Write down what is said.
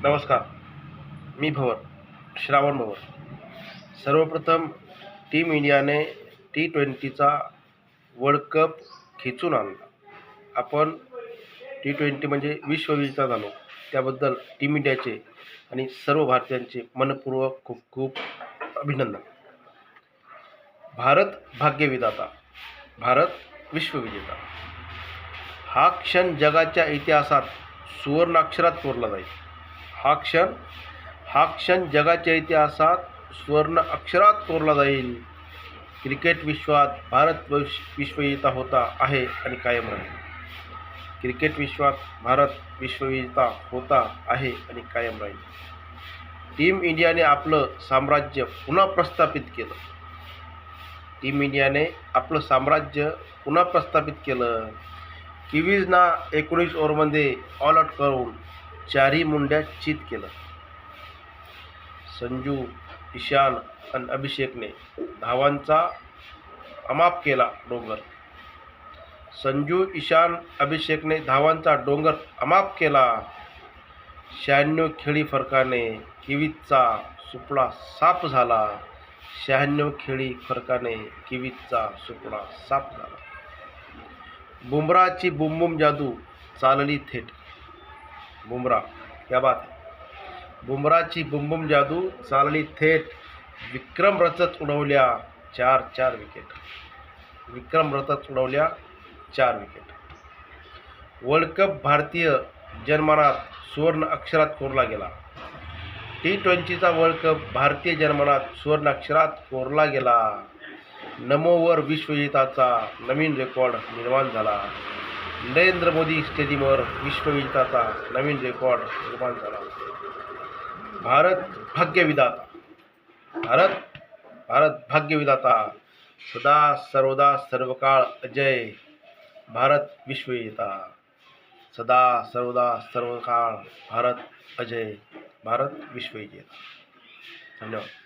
नमस्कार. मी श्रावण भवर. सर्वप्रथम टीम इंडियाने T20चा वर्ल्ड कप खेचून आणला. आपण T20 म्हणजे विश्वविजेता झालो, त्याबद्दल टीम इंडियाचे आणि सर्व भारतीयांचे मनपूर्वक खूप खूप अभिनंदन. भारत भाग्यविधाता, भारत विश्वविजेता. हा क्षण जगाच्या इतिहासात सुवर्णाक्षरात कोरला जाईल. हा क्षण जगाच्या इतिहासात सुवर्ण अक्षरात कोरला जाईल. क्रिकेट विश्वात भारत विश्वविजेता होता आहे आणि कायम राहील. क्रिकेट विश्वात भारत विश्वविजेता होता आहे आणि कायम राहील. टीम इंडियाने आपलं साम्राज्य पुन्हा प्रस्थापित केलं. टीम इंडियाने आपलं साम्राज्य पुन्हा प्रस्थापित केलं. किवीजना 19 ओव्हरमध्ये ऑल आउट करून 4ही मुंड्या चित केलं. संजू, ईशान आणि अभिषेकने धावांचा अमाप केला डोंगर. संजू, ईशान, अभिषेकने धावांचा डोंगर अमाप केला. 96 खेळी फरकाने किवीजचा सुपडा साफ झाला. 96 खेळी फरकाने किवीजचा सुपडा साफ झाला. बुमराची बुमबुम जादू चालली थेट. बुमरा, क्या बात है. बुमराची बुमबुम जादू चालली थेट. विक्रम रचत उडवल्या 4 विकेट. विक्रम रचत उडवल्या 4 विकेट. वर्ल्ड कप भारतीय जनमानात सुवर्ण अक्षरात कोरला गेला. T20चा वर्ल्ड कप भारतीय जनमानात सुवर्ण अक्षरात कोरला गेला. नमोवर विश्वविजेताचा नवीन रेकॉर्ड निर्माण झाला. नरेंद्र मोदी स्टेडियमवर विश्वविजेताचा नवीन रेकॉर्ड निर्माण झाला. भारत भाग्यविधाता, भारत भाग्यविधाता, सदा सर्वदा सर्वकाळ अजय. भारत विश्वविजेता, सदा सर्वदा सर्वकाळ भारत अजय. भारत विश्वविजेता. धन्यवाद.